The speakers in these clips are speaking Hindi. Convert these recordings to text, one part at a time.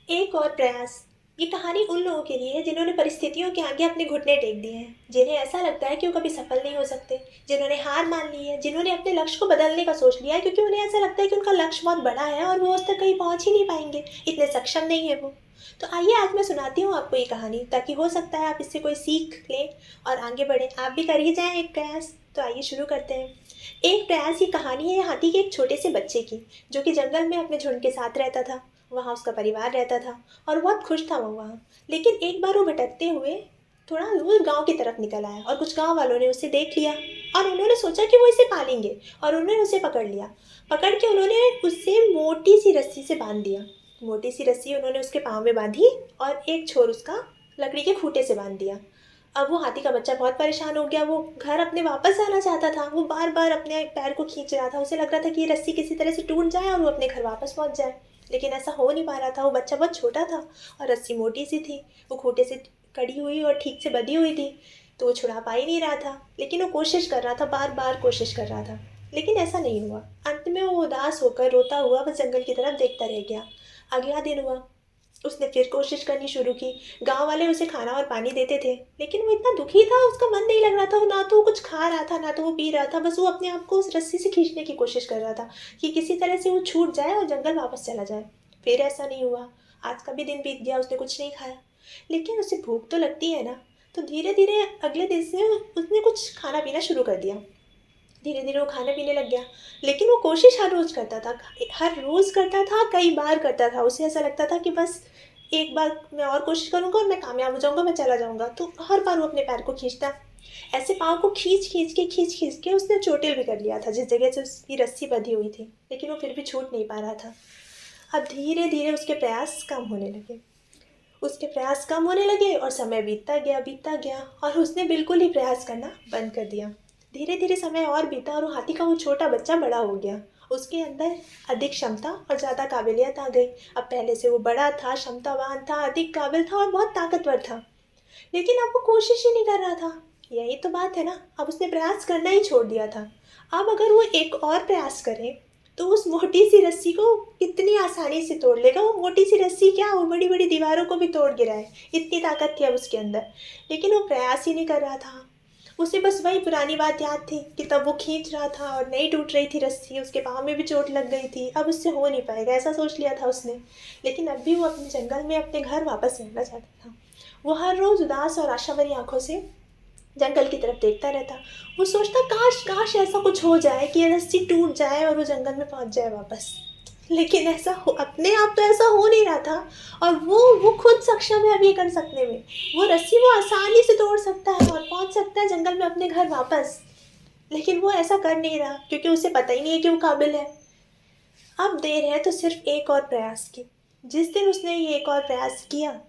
एक और प्रयास। ये कहानी उन लोगों के लिए है जिन्होंने परिस्थितियों के आगे अपने घुटने टेक दिए हैं, जिन्हें ऐसा लगता है कि वो कभी सफल नहीं हो सकते, जिन्होंने हार मान ली है, जिन्होंने अपने लक्ष्य को बदलने का सोच लिया है क्योंकि उन्हें ऐसा लगता है कि उनका लक्ष्य बहुत बड़ा है और वो उस तक कहीं पहुंच ही नहीं पाएंगे, इतने सक्षम नहीं है वो। तो आइए आज मैं सुनाती हूँ आपको ये कहानी, ताकि हो सकता है आप इससे कोई सीख लें और आगे बढ़ें। आप भी कर ही जाएं एक प्रयास। तो आइए शुरू करते हैं। एक प्रयास की कहानी है हाथी के एक छोटे से बच्चे की, जो कि जंगल में अपने झुंड के साथ रहता था। वहाँ उसका परिवार रहता था और बहुत खुश था वो वहाँ। लेकिन एक बार वो भटकते हुए थोड़ा दूर गांव की तरफ निकल आया और कुछ गांव वालों ने उसे देख लिया और उन्होंने सोचा कि वो इसे पालेंगे और उन्होंने उसे पकड़ लिया। पकड़ के उन्होंने उसे मोटी सी रस्सी से बांध दिया। मोटी सी रस्सी उन्होंने उसके पाँव में बांधी और एक छोर उसका लकड़ी के खूंटे से बांध दिया। अब वो हाथी का बच्चा बहुत परेशान हो गया। वो घर अपने वापस जाना चाहता था। वो बार बार अपने पैर को खींच रहा था। उसे लग रहा था कि ये रस्सी किसी तरह से टूट जाए और वो अपने घर वापस पहुंच जाए, लेकिन ऐसा हो नहीं पा रहा था। वो बच्चा बहुत छोटा था और रस्सी मोटी सी थी। वो खूंटे से कड़ी हुई और ठीक से बंधी हुई थी, तो वो छुड़ा पा ही नहीं रहा था। लेकिन वो कोशिश कर रहा था, बार बार कोशिश कर रहा था, लेकिन ऐसा नहीं हुआ। अंत में वो उदास होकर रोता हुआ बस जंगल की तरफ देखता रह गया। अगला दिन हुआ। उसने फिर कोशिश करनी शुरू की। गांव वाले उसे खाना और पानी देते थे, लेकिन वो इतना दुखी था, उसका मन नहीं लग रहा था। वो ना तो वो कुछ खा रहा था, ना तो वो पी रहा था। बस वो अपने आप को उस रस्सी से खींचने की कोशिश कर रहा था कि किसी तरह से वो छूट जाए और जंगल वापस चला जाए। फिर ऐसा नहीं हुआ। आज का भी दिन बीत गया, उसने कुछ नहीं खाया। लेकिन उसे भूख तो लगती है ना। तो धीरे धीरे अगले दिन से उसने कुछ खाना पीना शुरू कर दिया। धीरे धीरे वो खाने पीने लग गया। लेकिन वो कोशिश हर रोज़ करता था, हर रोज़ करता था, कई बार करता था। उसे ऐसा लगता था कि बस एक बार मैं और कोशिश करूँगा और मैं कामयाब हो जाऊँगा, मैं चला जाऊँगा। तो हर बार वो अपने पैर को खींचता। ऐसे पाँव को खींच खींच के उसने चोटिल भी कर लिया था जिस जगह से उसकी रस्सी बंधी हुई थी, लेकिन वो फिर भी छूट नहीं पा रहा था। अब धीरे धीरे उसके प्रयास कम होने लगे। उसके प्रयास कम होने लगे और समय बीतता गया और उसने बिल्कुल ही प्रयास करना बंद कर दिया। धीरे धीरे समय और बीता और वो हाथी का वो छोटा बच्चा बड़ा हो गया। उसके अंदर अधिक क्षमता और ज़्यादा काबिलियत आ गई। अब पहले से वो बड़ा था, क्षमतावान था, अधिक काबिल था और बहुत ताकतवर था। लेकिन अब वो कोशिश ही नहीं कर रहा था। यही तो बात है ना, अब उसने प्रयास करना ही छोड़ दिया था। अब अगर वो एक और प्रयास करे तो उस मोटी सी रस्सी को कितनी आसानी से तोड़ लेगा। वो मोटी सी रस्सी क्या, वो बड़ी बड़ी दीवारों को भी तोड़ गिराए, इतनी ताकत थी अब उसके अंदर। लेकिन वो प्रयास ही नहीं कर रहा था। उसे बस वही पुरानी बात याद थी कि तब वो खींच रहा था और नहीं टूट रही थी रस्सी, उसके पाँव में भी चोट लग गई थी। अब उससे हो नहीं पाएगा, ऐसा सोच लिया था उसने। लेकिन अब भी वो अपने जंगल में अपने घर वापस रहना चाहता था। वो हर रोज़ उदास और आशा भरी आंखों से जंगल की तरफ देखता रहता। वो सोचता, काश काश ऐसा कुछ हो जाए कि ये रस्सी टूट जाए और वो जंगल में पहुंच जाए वापस। लेकिन ऐसा हो, अपने आप तो ऐसा हो नहीं रहा था। और वो खुद सक्षम है अब ये कर सकने में। वो रस्सी वो आसानी से तोड़ सकता है और पहुंच सकता है जंगल में अपने घर वापस। लेकिन वो ऐसा कर नहीं रहा क्योंकि उसे पता ही नहीं है कि वो काबिल है। अब देर है तो सिर्फ एक और प्रयास की। जिस दिन उसने ये एक और प्रयास किया,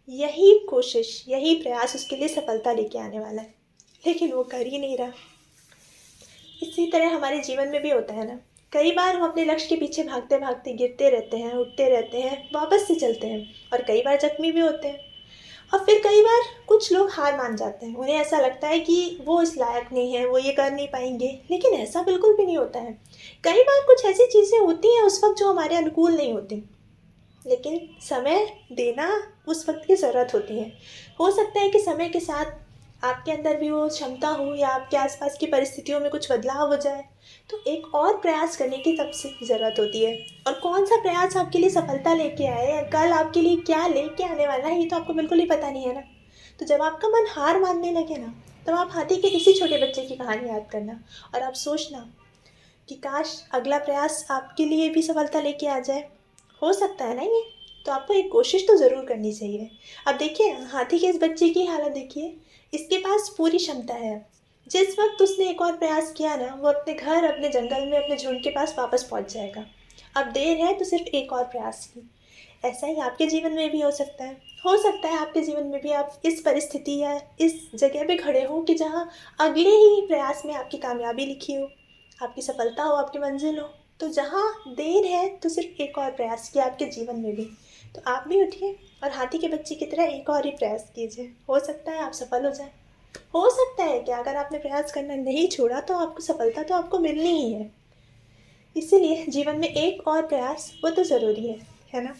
यही कोशिश, यही प्रयास उसके लिए सफलता लेके आने वाला है। लेकिन वो कर ही नहीं रहा। इसी तरह हमारे जीवन में भी होता है ना। कई बार हम अपने लक्ष्य के पीछे भागते भागते गिरते रहते हैं, उठते रहते हैं, वापस से चलते हैं और कई बार जख्मी भी होते हैं। और फिर कई बार कुछ लोग हार मान जाते हैं। उन्हें ऐसा लगता है कि वो इस लायक नहीं है, वो ये कर नहीं पाएंगे, लेकिन ऐसा बिल्कुल भी नहीं होता है। कई बार कुछ ऐसी चीज़ें होती हैं उस वक्त जो हमारे अनुकूल नहीं होती, लेकिन समय देना उस वक्त की ज़रूरत होती है। हो सकता है कि समय के साथ आपके अंदर भी वो क्षमता हो या आपके आसपास की परिस्थितियों में कुछ बदलाव हो जाए, तो एक और प्रयास करने की सबसे ज़रूरत होती है। और कौन सा प्रयास आपके लिए सफलता लेके आए या कल आपके लिए क्या लेके आने वाला है, ये तो आपको बिल्कुल ही पता नहीं है ना। तो जब आपका मन हार मानने लगे ना, तब आप हाथी के इसी छोटे बच्चे की कहानी याद करना और आप सोचना कि काश अगला प्रयास आपके लिए भी सफलता लेके आ जाए। हो सकता है ना ये। तो आपको एक कोशिश तो ज़रूर करनी चाहिए। अब देखिए हाथी के इस बच्चे की हालत देखिए। इसके पास पूरी क्षमता है। जिस वक्त उसने एक और प्रयास किया ना, वो अपने घर, अपने जंगल में, अपने झुंड के पास वापस पहुंच जाएगा। अब देर है तो सिर्फ एक और प्रयास की। ऐसा ही आपके जीवन में भी हो सकता है। हो सकता है आपके जीवन में भी आप इस परिस्थिति या इस जगह पे खड़े हो कि जहाँ अगले ही प्रयास में आपकी कामयाबी लिखी हो, आपकी सफलता हो, आपकी मंजिल हो। तो जहाँ देर है तो सिर्फ एक और प्रयास किया आपके जीवन में भी। तो आप भी उठिए और हाथी के बच्चे की तरह एक और ही प्रयास कीजिए। हो सकता है आप सफल हो जाए। हो सकता है कि अगर आपने प्रयास करना नहीं छोड़ा तो आपको सफलता तो आपको मिलनी ही है। इसीलिए जीवन में एक और प्रयास वो तो ज़रूरी है ना।